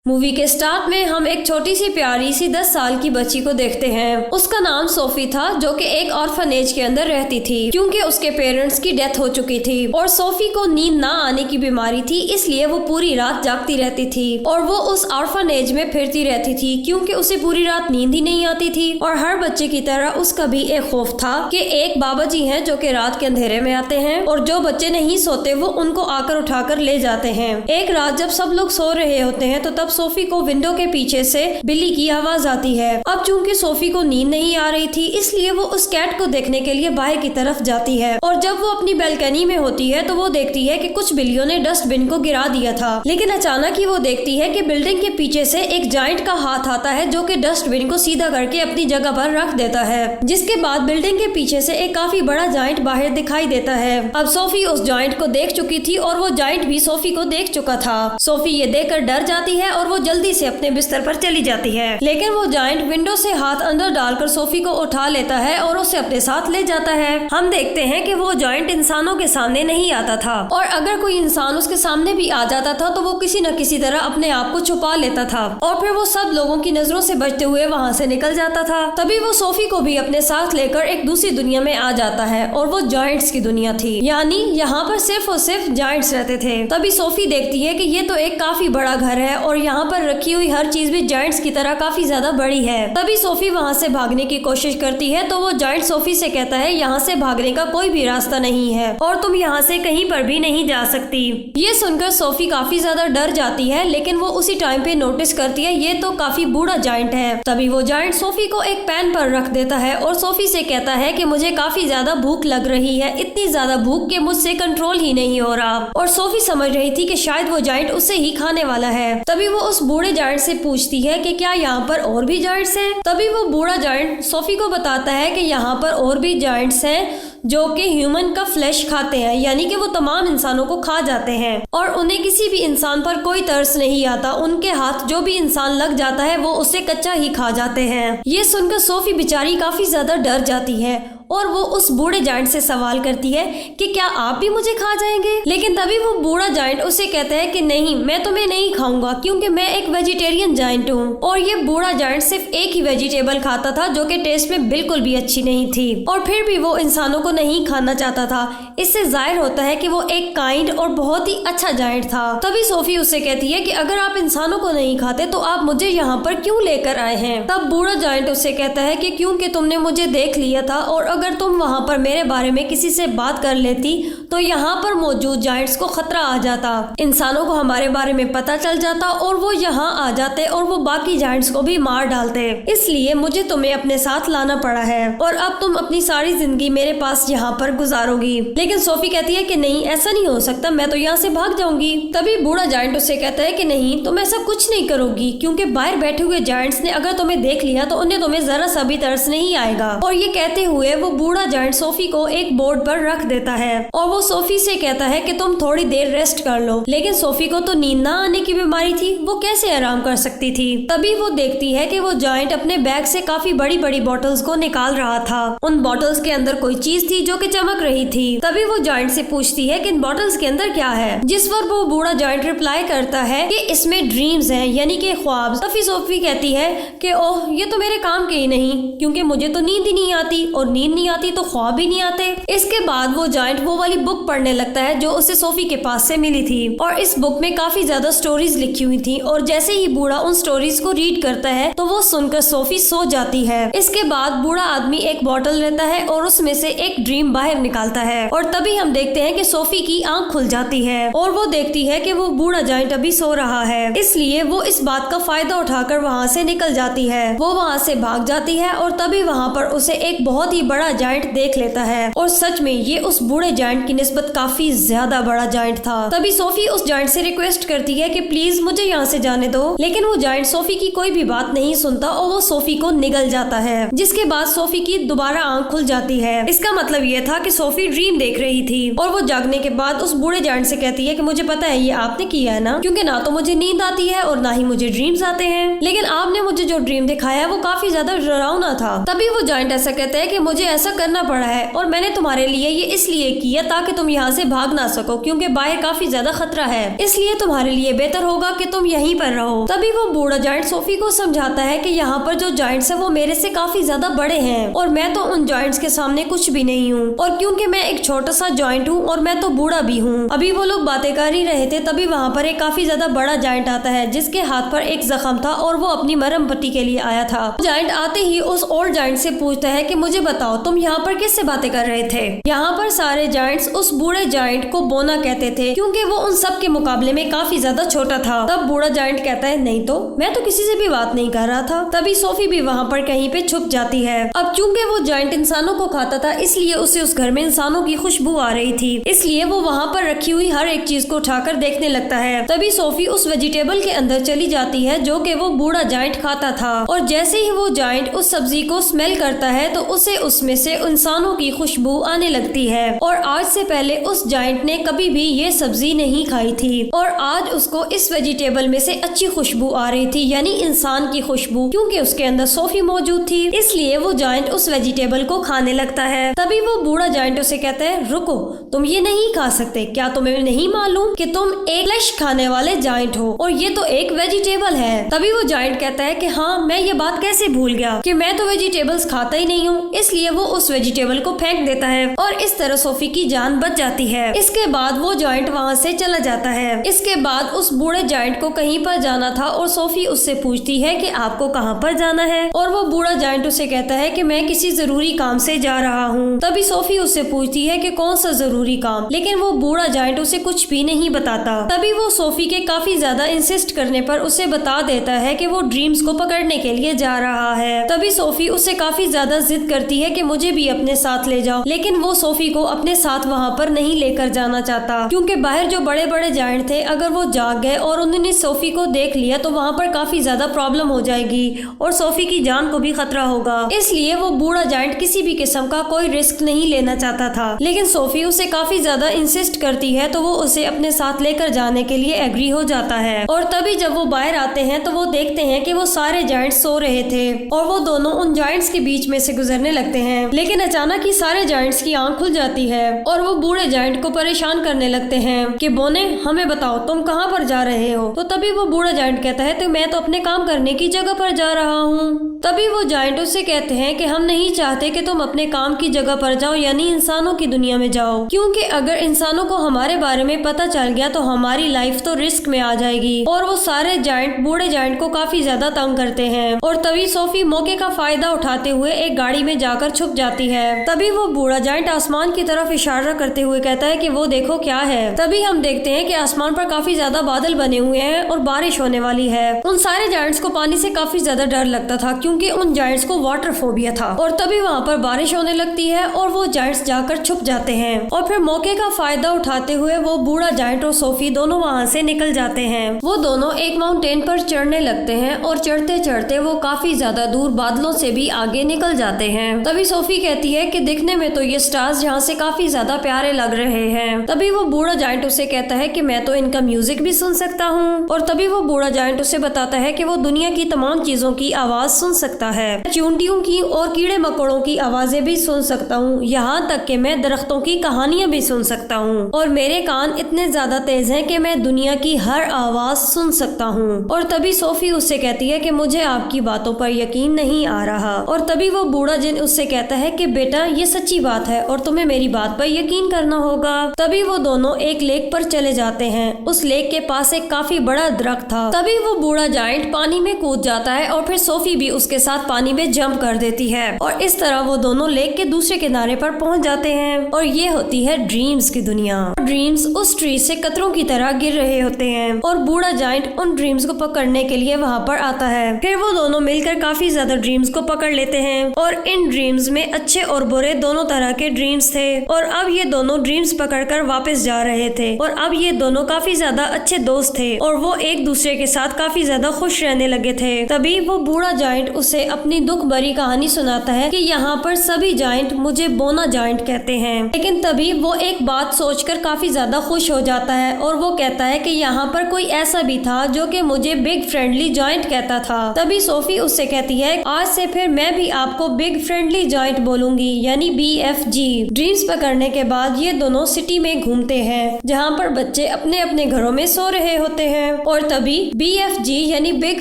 Movie के start में हम एक छोटी सी प्यारी सी 10 साल की बच्ची को देखते हैं। उसका नाम सोफी था, जो कि एक ऑर्फनेज के अंदर रहती थी क्योंकि उसके पेरेंट्स की डेथ हो चुकी थी और सोफी को नींद ना आने की बीमारी थी, इसलिए वो पूरी रात जागती रहती थी और वो उस ऑर्फनेज में फिरती रहती थी क्योंकि उसे पूरी रात नींद ही नहीं आती थी। और हर बच्चे की तरह उसका भी एक खौफ था कि एक बाबा जी हैं जो कि रात के अंधेरे में आते हैं और जो बच्चे नहीं सोते वो उनको आकर उठाकर ले जाते हैं। एक रात जब सब लोग सो रहे होते हैं तो तब सोफी को विंडो के पीछे से बिल्ली की आवाज आती है। अब चूंकि सोफी को नींद नहीं आ रही थी, इसलिए वो उस कैट को देखने के लिए बाहर की तरफ जाती है और जब वो अपनी बैल्कनी में होती है तो वो देखती है कि कुछ बिल्लियों ने डस्टबिन को गिरा दिया था। लेकिन अचानक ही वो देखती है कि बिल्डिंग के पीछे से एक जायंट का हाथ आता है जो कि डस्टबिन को सीधा करके अपनी जगह पर रख देता है, जिसके बाद बिल्डिंग के पीछे से एक काफी बड़ा जायंट बाहर दिखाई देता है। अब सोफी उस जायंट को देख चुकी थी और वो जायंट भी सोफी को देख चुका था। सोफी ये देखकर डर जाती है और वो जल्दी से अपने बिस्तर पर चली जाती है, लेकिन वो जायंट विंडो से हाथ अंदर डालकर सोफी को उठा लेता है और उसे अपने साथ ले जाता है। हम देखते हैं कि वो जायंट इंसानों के सामने नहीं आता था और अगर कोई इंसान उसके सामने भी आ जाता था तो वो किसी न किसी तरह अपने आप को छुपा लेता था और फिर वो सब लोगों की नजरों से बचते हुए वहाँ से निकल जाता था। तभी वो सोफी को भी अपने साथ लेकर एक दूसरी दुनिया में आ जाता है और वो जायंट्स की दुनिया थी, यानी यहाँ पर सिर्फ और सिर्फ जायंट्स रहते थे। तभी सोफी देखती है कि ये तो एक काफी बड़ा घर है और यहाँ पर रखी हुई हर चीज भी जायंट्स की तरह काफी ज्यादा बड़ी है। तभी सोफी वहाँ से भागने की कोशिश करती है तो वो जायंट सोफी से कहता है यहाँ से भागने का कोई भी रास्ता नहीं है और तुम यहाँ से कहीं पर भी नहीं जा सकती। ये सुनकर सोफी काफी ज्यादा डर जाती है, लेकिन वो उसी टाइम पे नोटिस करती है ये तो काफी बूढ़ा जायंट है। तभी वो जायंट सोफी को एक पैन पर रख देता है और सोफी से कहता है कि मुझे काफी ज्यादा भूख लग रही है, इतनी ज्यादा भूख कि मुझसे कंट्रोल ही नहीं हो रहा। और सोफी समझ रही थी कि शायद वो जायंट उसे ही खाने वाला है। तभी वो उस बूढ़े जायंट से पूछती है कि क्या यहाँ पर और भी जायंट्स हैं। तभी वो बूढ़ा जायंट सोफी को बताता है कि यहाँ पर और भी जायंट्स हैं जो कि ह्यूमन का फ्लैश खाते हैं, यानी कि वो तमाम इंसानों को खा जाते हैं और उन्हें किसी भी इंसान पर कोई तरस नहीं आता। उनके हाथ जो भी इंसान लग जाता है वो उसे कच्चा ही खा जाते हैं। ये सुनकर सोफी बेचारी काफी ज्यादा डर जाती है और वो उस बूढ़े जायंट से सवाल करती है कि क्या आप भी मुझे खा जाएंगे। लेकिन तभी वो बूढ़ा जायंट उसे कहता है कि नहीं, मैं तुम्हें नहीं खाऊंगा क्योंकि मैं एक वेजिटेरियन जायंट हूँ। और ये बूढ़ा जायंट सिर्फ एक ही वेजिटेबल खाता था जो कि टेस्ट में बिल्कुल भी अच्छी नहीं थी और फिर भी वो इंसानों को नहीं खाना चाहता था। इससे जाहिर होता है कि वो एक काइंड और बहुत ही अच्छा जायंट था। तभी सोफी उससे कहती है कि अगर आप इंसानों को नहीं खाते तो आप मुझे यहाँ पर क्यों लेकर आए हैं। तब बूढ़ा जायंट उससे कहता है कि क्योंकि तुमने मुझे देख लिया था और अगर तुम वहाँ पर मेरे बारे में किसी से बात कर लेती तो यहाँ पर मौजूद जायंट्स को खतरा आ जाता, इंसानों को हमारे बारे में पता चल जाता और वो यहाँ आ जाते और वो बाकी जायंट्स को भी मार डालते। इसलिए मुझे तुम्हें अपने साथ लाना पड़ा है और अब तुम अपनी सारी जिंदगी मेरे पास यहाँ पर गुजारोगी। लेकिन सोफी कहती है कि नहीं, ऐसा नहीं हो सकता, मैं तो यहाँ से भाग जाऊंगी। तभी बूढ़ा जायंट उससे कहता है कि नहीं, तुम ऐसा कुछ नहीं करोगी क्योंकि बाहर बैठे हुए जायंट्स ने अगर तुम्हें देख लिया तो उन्हें तुम्हें जरा सा भी तरस नहीं आएगा। और ये कहते हुए वो बूढ़ा जायंट सोफी को एक बोर्ड पर रख देता है और वो सोफी से कहता है कि तुम थोड़ी देर रेस्ट कर लो। लेकिन सोफी को तो नींद ना आने की बीमारी थी, वो कैसे आराम कर सकती थी। तभी वो देखती है कि वो जायंट अपने बैग से काफी बड़ी बड़ी बॉटल्स को निकाल रहा था। उन बॉटल्स के अंदर कोई चीज थी जो कि चमक रही थी। तभी वो जायंट से पूछती है कि इन बॉटल्स के अंदर क्या है, जिस पर वो बूढ़ा जायंट रिप्लाई करता है कि इसमें ड्रीम्स हैं, यानी कि ख्वाब। तभी सोफी कहती है कि ओह, ये तो मेरे काम के ही नहीं क्योंकि मुझे तो नींद ही नहीं आती और नींद नहीं आती तो ख्वाब भी नहीं आते। इसके बाद वो जायंट वो वाली बुक पढ़ने लगता है जो उसे सोफी के पास से मिली थी और इस बुक में काफी ज्यादा स्टोरीज लिखी हुई थी और जैसे ही बूढ़ा उन स्टोरीज को रीड करता है तो वो सुनकर सोफी सो जाती है। इसके बाद बूढ़ा आदमी एक बोतल लेता है और उसमें से एक ड्रीम बाहर निकालता है और तभी हम देखते हैं कि सोफी की आंख खुल जाती है और वो देखती है कि वो बूढ़ा जायंट अभी सो रहा है, इसलिए वो इस बात का फायदा उठाकर वहाँ से निकल जाती है। वो वहाँ से भाग जाती है और तभी वहाँ पर उसे एक बहुत ही बड़ा जायंट देख लेता है और सच में ये उस बूढ़े जायंट की निस्बत काफी ज्यादा बड़ा जायंट था। तभी सोफी उस जायंट से रिक्वेस्ट करती है कि प्लीज मुझे यहाँ से जाने दो, लेकिन वो जायंट सोफी की कोई भी बात नहीं सुनता और वो सोफी को निगल जाता है, जिसके बाद सोफी की दोबारा आंख खुल जाती है। इसका मतलब ये था कि सोफी ड्रीम देख रही थी और वो जागने के बाद उस बूढ़े जायंट से कहती है कि मुझे पता है ये आपने किया है ना, क्योंकि ना तो मुझे नींद आती है और ना ही मुझे ड्रीम्स आते हैं, लेकिन आपने मुझे जो ड्रीम दिखाया है वो काफी ज्यादा डरावना था। तभी वो जायंट ऐसा कहता है कि मुझे ऐसा करना पड़ा है और मैंने तुम्हारे लिए ये इसलिए किया ताकि ताकि तुम यहाँ से भाग ना सको, क्योंकि बाहर काफी ज्यादा खतरा है, इसलिए तुम्हारे लिए बेहतर होगा कि तुम यहीं पर रहो। तभी वो बूढ़ा जायंट सोफी को समझाता है कि यहाँ पर जो जायंट्स है वो मेरे से काफी ज्यादा बड़े हैं और मैं तो उन जायंट्स के सामने कुछ भी नहीं हूँ, और क्योंकि मैं एक छोटा सा जायंट हूँ और मैं तो बूढ़ा भी हूँ। अभी वो लोग बातें कर ही रहे थे, तभी वहाँ पर एक काफी ज्यादा बड़ा जायंट आता है जिसके हाथ पर एक जख्म था और वो अपनी मरहम पट्टी के लिए आया था। जायंट आते ही उस ओल्ड जायंट से पूछता है कि मुझे बताओ तुम यहाँ पर किससे बातें कर रहे थे। यहाँ पर सारे जायंट्स उस बूढ़े जायंट को बोना कहते थे क्योंकि वो उन सब के मुकाबले में काफी ज्यादा छोटा था। तब बूढ़ा जायंट कहता है नहीं तो मैं तो किसी से भी बात नहीं कर रहा था। तभी सोफी भी वहाँ पर कहीं पे छुप जाती है। अब चूंकि वो जायंट इंसानों को खाता था इसलिए उसे उस घर में इंसानों की खुशबू आ रही थी, इसलिए वो वहाँ पर रखी हुई हर एक चीज को उठाकर देखने लगता है। तभी सोफी उस वेजिटेबल के अंदर चली जाती है जो कि वो बूढ़ा जायंट खाता था, और जैसे ही वो जायंट उस सब्जी को स्मेल करता है तो उसे उसमें से इंसानों की खुशबू आने लगती है। और आज से पहले उस जायंट ने कभी भी ये सब्जी नहीं खाई थी और आज उसको इस वेजिटेबल में से अच्छी खुशबू आ रही थी, यानी इंसान की खुशबू, क्योंकि उसके अंदर सोफी मौजूद थी। इसलिए वो जायंट उस वेजिटेबल को खाने लगता है। तभी वो बूढ़ा जायंट उसे कहता है रुको, तुम ये नहीं खा सकते, क्या तुम्हें नहीं मालूम कि तुम एक फ्लेश खाने वाले जायंट हो और ये तो एक वेजिटेबल है। तभी वो जायंट कहता है कि हाँ मैं ये बात कैसे भूल गया कि मैं तो वेजिटेबल्स खाता ही नहीं हूँ। इसलिए वो उस वेजिटेबल को फेंक देता है और इस तरह सोफी की जान बच जाती है। इसके बाद वो जायंट वहाँ से चला जाता है। इसके बाद उस बूढ़े जायंट को कहीं पर जाना था और सोफी उससे पूछती है कि आपको कहाँ पर जाना है, और वो बूढ़ा जायंट उसे कहता है कि मैं किसी जरूरी काम से जा रहा हूँ। तभी सोफी उससे पूछती है कि कौन सा जरूरी काम, लेकिन वो बूढ़ा जायंट उसे कुछ भी नहीं बताता। तभी वो सोफी के काफी ज्यादा इंसिस्ट करने पर उसे बता देता है कि वो ड्रीम्स को पकड़ने के लिए जा रहा है। तभी सोफी उससे काफी ज्यादा जिद करती है कि मुझे भी अपने साथ ले जाओ, लेकिन वो सोफी को अपने साथ वहाँ पर नहीं लेकर जाना चाहता, क्योंकि बाहर जो बड़े बड़े जायंट थे अगर वो जाग गए और उन्होंने सोफी को देख लिया तो वहाँ पर काफी ज्यादा प्रॉब्लम हो जाएगी और सोफी की जान को भी खतरा होगा। इसलिए वो बूढ़ा जायंट किसी भी किस्म का कोई रिस्क नहीं लेना चाहता था, लेकिन सोफी उसे काफी ज्यादा इंसिस्ट करती है तो वो उसे अपने साथ लेकर जाने के लिए एग्री हो जाता है। और तभी जब वो बाहर आते हैं तो वो देखते हैं कि वो सारे जायंट्स सो रहे थे और वो दोनों उन जायंट्स के बीच में से गुजरने लगते हैं, लेकिन अचानक ही सारे जायंट्स की आंख खुल जाती है और वो बूढ़े जायंट को परेशान करने लगते हैं कि बोने हमें बताओ तुम कहाँ पर जा रहे हो। तो तभी वो बूढ़ा जायंट कहता है तो मैं तो अपने काम करने की जगह पर जा रहा हूँ। तभी वो जायंट उससे कहते हैं कि हम नहीं चाहते कि तुम अपने काम की जगह पर जाओ, यानी इंसानों की दुनिया में जाओ, क्योंकि अगर इंसानों को हमारे बारे में पता चल गया तो हमारी लाइफ तो रिस्क में आ जाएगी। और वो सारे जायंट बूढ़े जायंट को काफी ज्यादा तंग करते हैं और तभी सोफी मौके का फायदा उठाते हुए एक गाड़ी में जाकर छुप जाती है। तभी वो बूढ़ा जायंट आसमान की तरफ इशारा करते हुए कहता है कि वो देखो क्या है। तभी हम देखते हैं कि आसमान पर काफी ज्यादा बादल बने हुए हैं और बारिश होने वाली है। उन सारे जायंट्स को पानी से काफी ज्यादा डर लगता था क्योंकि उन जायंट्स को वाटर फोबिया था। और तभी वहाँ पर बारिश होने लगती है और वो जायंट्स जाकर छुप जाते हैं और फिर मौके का फायदा उठाते हुए वो बूढ़ा जायंट और सोफी दोनों वहाँ से निकल जाते हैं। वो दोनों एक माउंटेन पर चढ़ने लगते हैं और चढ़ते चढ़ते वो काफी ज्यादा दूर बादलों से भी आगे निकल जाते हैं। तभी सोफी कहती है कि दिखने में तो ये स्टार्स यहाँ से काफी ज्यादा प्यारे लग रहे हैं। तभी वो बूढ़ा जायंट उसे कहता है कि मैं तो इनका म्यूजिक भी सुन सकता हूँ। और तभी वो बूढ़ा जायंट उसे बताता है कि वो दुनिया की तमाम चीजों की आवाज सुन सकता है, चींटियों की और कीड़े मकोड़ों की आवाजें भी सुन सकता हूँ, यहाँ तक कि मैं दरख्तों की कहानियाँ भी सुन सकता हूँ और मेरे कान इतने ज्यादा तेज हैं कि मैं दुनिया की हर आवाज सुन सकता हूँ। और तभी सोफी उससे कहती है कि मुझे आपकी बातों पर यकीन नहीं आ रहा। और तभी वो बूढ़ा जिन उससे कहता है कि बेटा ये सच्ची बात है और तुम्हें मेरी बात पर यकीन करना होगा। तभी वो दोनों एक लेक पर चले जाते हैं। उस लेक के पास एक काफी बड़ा दरख्त था। तभी वो बूढ़ा जायंट पानी में कूद जाता है और फिर सोफी भी उसके साथ पानी में जंप कर देती है और इस तरह वो दोनों लेक के दूसरे किनारे पर पहुंच जाते हैं। और ये होती है ड्रीम्स की दुनिया। ड्रीम्स उस ट्री से कतरों की तरह गिर रहे होते हैं और बूढ़ा जायंट उन ड्रीम्स को पकड़ने के लिए वहाँ पर आता है। फिर वो दोनों मिलकर काफी ज्यादा ड्रीम्स को पकड़ लेते हैं और इन ड्रीम्स में अच्छे और बुरे दोनों तरह के ड्रीम्स थे। और अब ये दोनों ड्रीम्स पकड़कर वापस जा रहे थे और अब ये दोनों काफी ज्यादा अच्छे दोस्त थे और वो एक दूसरे के साथ काफी ज्यादा खुश रहने लगे थे। तभी वो बूढ़ा जायंट उसे अपनी दुख भरी कहानी सुनाता है कि यहाँ पर सभी जायंट मुझे बोना जायंट कहते हैं। लेकिन तभी वो एक बात सोचकर काफी ज्यादा खुश हो जाता है और वो कहता है कि यहाँ पर कोई ऐसा भी था जो कि मुझे बिग फ्रेंडली जायंट कहता था। तभी सोफी उससे कहती है आज से फिर मैं भी आपको बिग फ्रेंडली जायंट बोलूंगी, यानी BFG। ड्रीम्स पकड़ने के बाद ये दोनों सिटी में घूमते हैं जहाँ पर बच्चे अपने अपने घरों में सो रहे होते हैं। और तभी BFG यानी बिग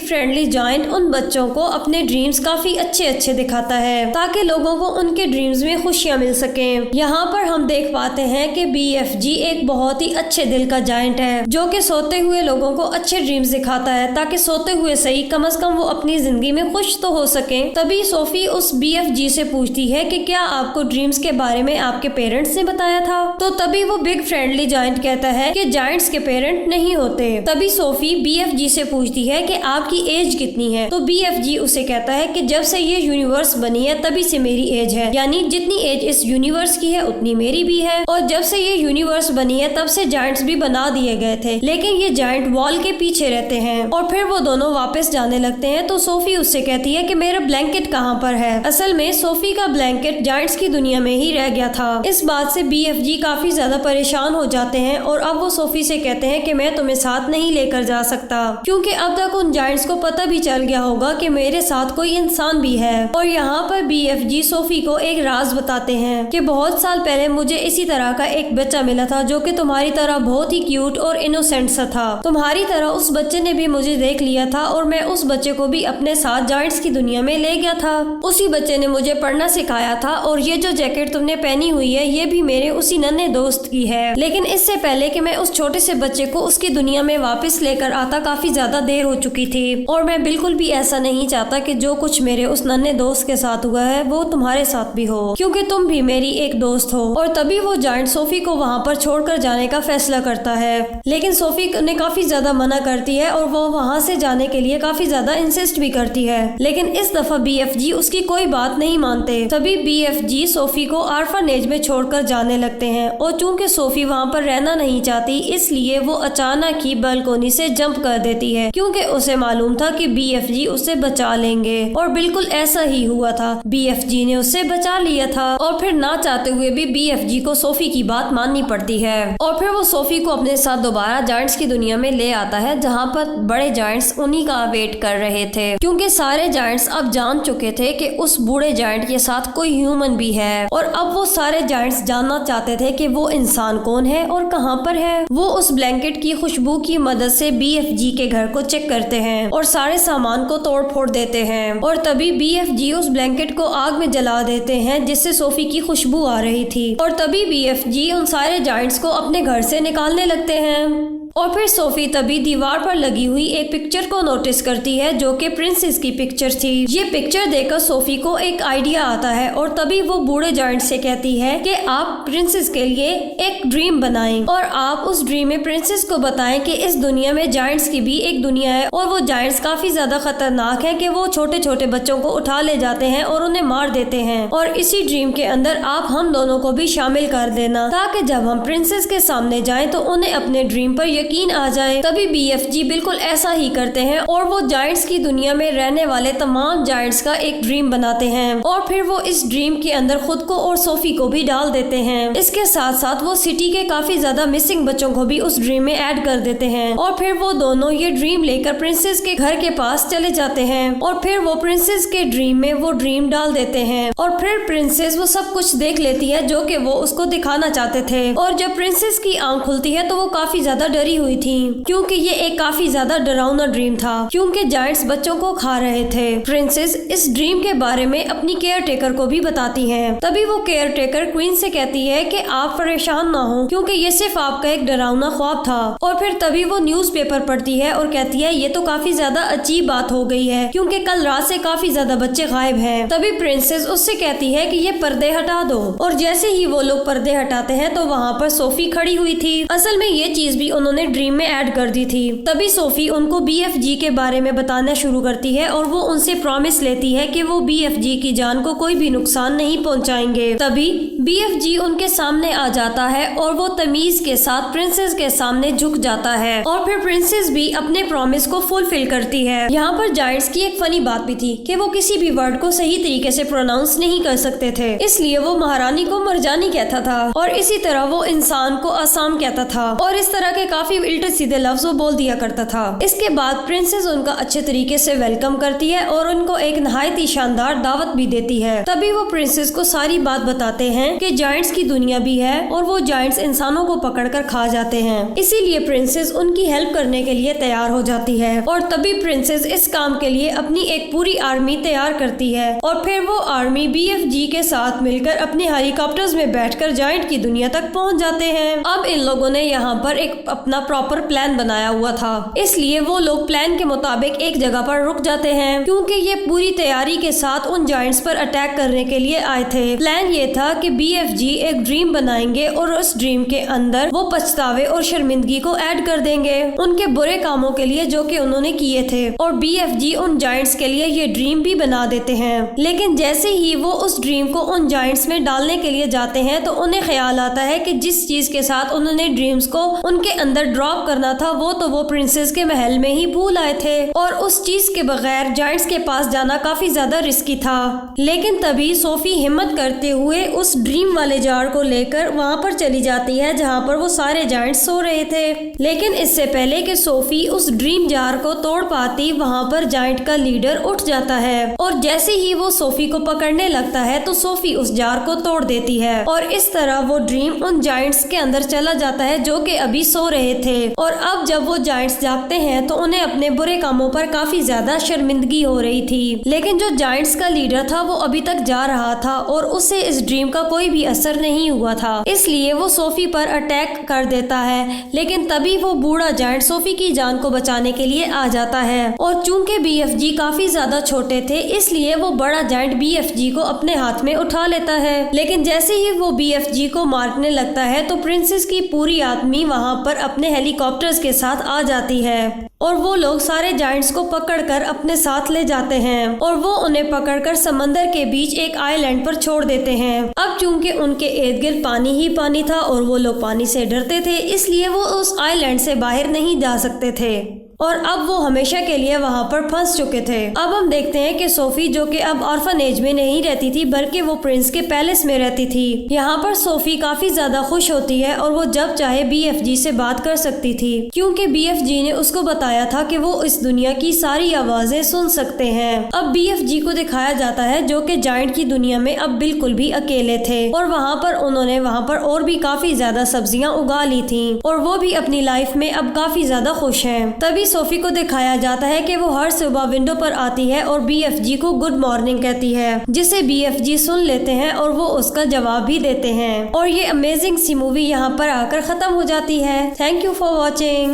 फ्रेंडली जायंट उन बच्चों को अपने ड्रीम्स काफी अच्छे दिखाता है ताकि लोगों को उनके ड्रीम्स में खुशियाँ मिल सके। यहाँ पर हम देख पाते हैं कि BFG एक बहुत ही अच्छे दिल का जायंट है जो कि सोते हुए लोगों को अच्छे ड्रीम्स दिखाता है ताकि सोते हुए सही कम से कम वो अपनी जिंदगी में खुश तो हो सके। तभी सोफी उस BFG से पूछती है कि क्या आपको ड्रीम्स के बारे में आपके पेरेंट्स ने बताया था? तो तभी वो बिग फ्रेंडली जायंट कहता है कि जायंट्स के पेरेंट नहीं होते। तभी सोफी BFG से पूछती है कि आपकी एज कितनी है? तो BFG उसे कहता है कि जब से ये यूनिवर्स बनी है तभी से मेरी एज है, यानी जितनी एज इस यूनिवर्स की है उतनी मेरी भी है। और जब से ये यूनिवर्स बनी है तब से जायंट्स भी बना दिए गए थे, लेकिन ये जायंट वॉल के पीछे रहते हैं। और फिर वो दोनों वापस जाने लगते हैं तो सोफी उससे कहती है कि मेरा ब्लैंकेट कहाँ पर है? असल में सोफी का ब्लैंकेट जायंट्स की दुनिया में ही रह गया था। इस बात से BFG काफी ज्यादा परेशान हो जाते हैं और अब वो सोफी से कहते हैं कि मैं तुम्हें साथ नहीं लेकर जा सकता, क्योंकि अब तक उन जायंट्स को पता भी चल गया होगा कि मेरे साथ कोई इंसान भी है। और यहाँ पर BFG सोफी को एक राज बताते हैं कि बहुत साल पहले मुझे इसी तरह का एक बच्चा मिला था जो कि तुम्हारी तरह बहुत ही क्यूट और इनोसेंट सा था। तुम्हारी तरह उस बच्चे ने भी मुझे देख लिया था और मैं उस बच्चे को भी अपने साथ जायंट्स की दुनिया में ले गया था। उसी बच्चे ने मुझे पढ़ना सिखाया था और ये जो जैकेट तुमने पहनी हुई है ये भी मेरे उसी नन्हे दोस्त की है। लेकिन इससे पहले कि मैं उस छोटे से बच्चे को उसकी दुनिया में वापस लेकर आता काफी ज्यादा देर हो चुकी थी और मैं बिल्कुल भी ऐसा नहीं चाहता कि जो कुछ मेरे उस नन्हे दोस्त के साथ हुआ है वो तुम्हारे साथ भी हो, क्योंकि तुम भी मेरी एक दोस्त हो। और तभी वो जायंट सोफी को वहाँ पर छोड़कर जाने का फैसला करता है, लेकिन सोफी ने काफी ज्यादा मना करती है और वो वहाँ से जाने के लिए काफी ज्यादा इंसिस्ट भी करती है। लेकिन इस दफा BFG उसकी कोई बात नहीं मानते। तभी BFG सोफी को ऑर्फनेज में छोड़कर जाने लगते हैं और चूंकि सोफी वहाँ पर रहना नहीं चाहती इसलिए वो अचानक ही बालकोनी से जंप कर देती है, क्योंकि उसे मालूम था कि BFG उसे बचा लेंगे। और बिल्कुल ऐसा ही हुआ था, BFG ने उसे बचा लिया था। और फिर ना चाहते हुए भी BFG को सोफी की बात माननी पड़ती है और फिर वो सोफी को अपने साथ दोबारा जायंट्स की दुनिया में ले आता है जहाँ पर बड़े जायंट्स उन्हीं का वेट कर रहे थे, क्योंकि सारे जायंट्स अब जान चुके थे कि उस बूढ़े जायंट के साथ कोई ह्यूमन भी है। और अब वो सारे जायंट्स जानना चाहते थे कि वो इंसान कौन है और कहाँ पर है। वो उस ब्लैंकेट की खुशबू की मदद से BFG के घर को चेक करते हैं और सारे सामान को तोड़ फोड़ देते हैं। और तभी BFG उस ब्लैंकेट को आग में जला देते हैं जिससे सोफी की खुशबू आ रही थी। और तभी BFG उन सारे जायंट्स को अपने घर से निकालने लगते हैं। और फिर सोफी तभी दीवार पर लगी हुई एक पिक्चर को नोटिस करती है जो कि प्रिंसेस की पिक्चर थी। ये पिक्चर देखकर सोफी को एक आइडिया आता है और तभी वो बूढ़े जायंट से कहती है कि आप प्रिंसेस के लिए एक ड्रीम बनाएं और आप उस ड्रीम में प्रिंसेस को बताएं कि इस दुनिया में जायंट्स की भी एक दुनिया है और वो जायंट्स काफी ज्यादा खतरनाक है कि वो छोटे छोटे बच्चों को उठा ले जाते हैं और उन्हें मार देते हैं। और इसी ड्रीम के अंदर आप हम दोनों को भी शामिल कर देना ताकि जब हम प्रिंसेस के सामने जाएं तो उन्हें अपने ड्रीम पर यकीन आ जाए। तभी BFG बिल्कुल ऐसा ही करते हैं और वो जायंट्स की दुनिया में रहने वाले तमाम जायंट्स का एक ड्रीम बनाते हैं और फिर वो इस ड्रीम के अंदर खुद को और सोफी को भी डाल देते हैं। इसके साथ साथ वो सिटी के काफी ज्यादा मिसिंग बच्चों को भी उस ड्रीम में ऐड कर देते हैं और फिर वो दोनों ये ड्रीम लेकर प्रिंसेस के घर के पास चले जाते हैं और फिर वो प्रिंसेस के ड्रीम में वो ड्रीम डाल देते हैं और फिर प्रिंसेस वो सब कुछ देख लेती है जो कि वो उसको दिखाना चाहते थे। और जब प्रिंसेस की आंख खुलती है तो वो काफी ज्यादा डरी हुई थी क्योंकि ये एक काफी ज्यादा डरावना ड्रीम था, क्योंकि जायंट्स बच्चों को खा रहे थे। प्रिंसेस इस ड्रीम के बारे में अपनी केयर टेकर को भी बताती है। तभी वो केयर टेकर क्वीन से कहती है कि आप परेशान ना हो क्योंकि ये सिर्फ आपका एक डरावना ख्वाब था। और फिर तभी वो न्यूज़पेपर पढ़ती है और कहती है ये तो काफी ज्यादा अजीब बात हो गई है क्योंकि कल रात से काफी ज्यादा बच्चे गायब हैं। तभी प्रिंसेस उससे कहती है कि ये पर्दे हटा दो और जैसे ही वो लोग पर्दे हटाते हैं तो वहाँ पर सोफी खड़ी हुई थी। असल में ये चीज भी उन्होंने ड्रीम में ऐड कर दी थी। तभी सोफी उनको BFG के बारे में बताना शुरू करती है और वो उनसे प्रॉमिस लेती है कि वो BFG की जान को कोई भी नुकसान नहीं पहुंचाएंगे। तभी BFG उनके सामने आ जाता है और वो तमीज के साथ प्रिंसेस के सामने झुक जाता है और फिर प्रिंसेस भी अपने प्रॉमिस को फुलफिल करती है। यहाँ पर जायंट्स की एक फनी बात भी थी कि वो किसी भी वर्ड को सही तरीके से प्रोनाउंस नहीं कर सकते थे, इसलिए वो महारानी को मरजानी कहता था और इसी तरह वो इंसान को आसाम कहता था और इस तरह के काफी उल्टे सीधे लफ्ज वो बोल दिया करता था। इसके बाद प्रिंसेस उनका अच्छे तरीके से वेलकम करती है और उनको एक नहायत ही शानदार दावत भी देती है। तभी वो प्रिंसेस को सारी बात बताते हैं हैं कि जायंट्स की दुनिया भी है और वो जायंट्स इंसानों को पकड़कर खा जाते हैं। इसीलिए प्रिंसेस उनकी हेल्प करने के लिए तैयार हो जाती है और तभी प्रिंसेस इस काम के लिए अपनी एक पूरी आर्मी तैयार करती है और फिर वो आर्मी BFG के साथ मिलकर अपने हेलीकॉप्टर्स में बैठकर जायंट की दुनिया तक पहुंच जाते हैं। अब इन लोगों ने यहाँ पर एक अपना प्रॉपर प्लान बनाया हुआ था, इसलिए वो लोग प्लान के मुताबिक एक जगह पर रुक जाते हैं क्योंकि ये पूरी तैयारी के साथ उन जायंट्स पर अटैक करने के लिए आए थे। प्लान ये था कि BFG एक ड्रीम बनाएंगे और उस ड्रीम के अंदर वो पछतावे और शर्मिंदगी को ऐड कर देंगे उनके बुरे कामों के लिए जो कि उन्होंने किए थे और BFG उन जायंट्स के लिए ये ड्रीम भी बना देते हैं। लेकिन जैसे ही वो उस ड्रीम को उन जायंट्स में डालने के लिए जाते हैं तो उन्हें ख्याल आता है कि जिस चीज के साथ उन्होंने ड्रीम्स को उनके अंदर ड्रॉप करना था वो प्रिंसेस के महल में ही भूल आए थे और उस चीज के बगैर जायंट्स के पास जाना काफी ज्यादा रिस्की था। लेकिन तभी सोफी हिम्मत करते हुए उस ड्रीम वाले जार को लेकर वहाँ पर चली जाती है जहाँ पर वो सारे जायंट्स सो रहे थे। लेकिन इससे पहले कि सोफी उस ड्रीम जार को तोड़ पाती वहाँ पर जायंट का लीडर उठ जाता है और जैसे ही वो सोफी को पकड़ने लगता है तो सोफी उस जार को तोड़ देती है और इस तरह वो ड्रीम उन जायंट्स के अंदर चला जाता है जो कि अभी सो रहे थे। और अब जब वो जायंट्स जागते हैं तो उन्हें अपने बुरे कामों पर काफी ज्यादा शर्मिंदगी हो रही थी। लेकिन जो जायंट्स का लीडर था वो अभी तक जा रहा था और उसे इस ड्रीम का कोई भी असर नहीं हुआ था, इसलिए वो सोफी पर अटैक कर देता है। लेकिन तभी वो बूढ़ा जायंट सोफी की जान को बचाने के लिए आ जाता है और चूंकि BFG काफी ज्यादा छोटे थे इसलिए वो बड़ा जायंट BFG को अपने हाथ में उठा लेता है। लेकिन जैसे ही वो BFG को मारने लगता है तो प्रिंसेस की पूरी आर्मी वहाँ पर अपने हेलीकॉप्टर्स के साथ आ जाती है और वो लोग सारे जायंट्स को पकड़कर अपने साथ ले जाते हैं और वो उन्हें पकड़कर समंदर के बीच एक आइलैंड पर छोड़ देते हैं। अब चूंकि उनके इर्द गिर्द पानी ही पानी था और वो लोग पानी से डरते थे इसलिए वो उस आइलैंड से बाहर नहीं जा सकते थे और अब वो हमेशा के लिए वहाँ पर फंस चुके थे। अब हम देखते हैं कि सोफी जो कि अब ऑर्फनेज में नहीं रहती थी बल्कि वो प्रिंस के पैलेस में रहती थी। यहाँ पर सोफी काफी ज्यादा खुश होती है और वो जब चाहे BFG से बात कर सकती थी क्योंकि BFG ने उसको बताया था कि वो इस दुनिया की सारी आवाजें सुन सकते हैं। अब BFG को दिखाया जाता है जो कि जायंट की दुनिया में अब बिल्कुल भी अकेले थे और वहाँ पर उन्होंने और भी काफी ज्यादा सब्जियां उगा ली थी और वो भी अपनी लाइफ में अब काफी ज्यादा खुश है। तभी सोफी को दिखाया जाता है कि वो हर सुबह विंडो पर आती है और BFG को गुड मॉर्निंग कहती है जिसे BFG सुन लेते हैं और वो उसका जवाब भी देते हैं और ये अमेजिंग सी मूवी यहाँ पर आकर खत्म हो जाती है। Thank you for watching.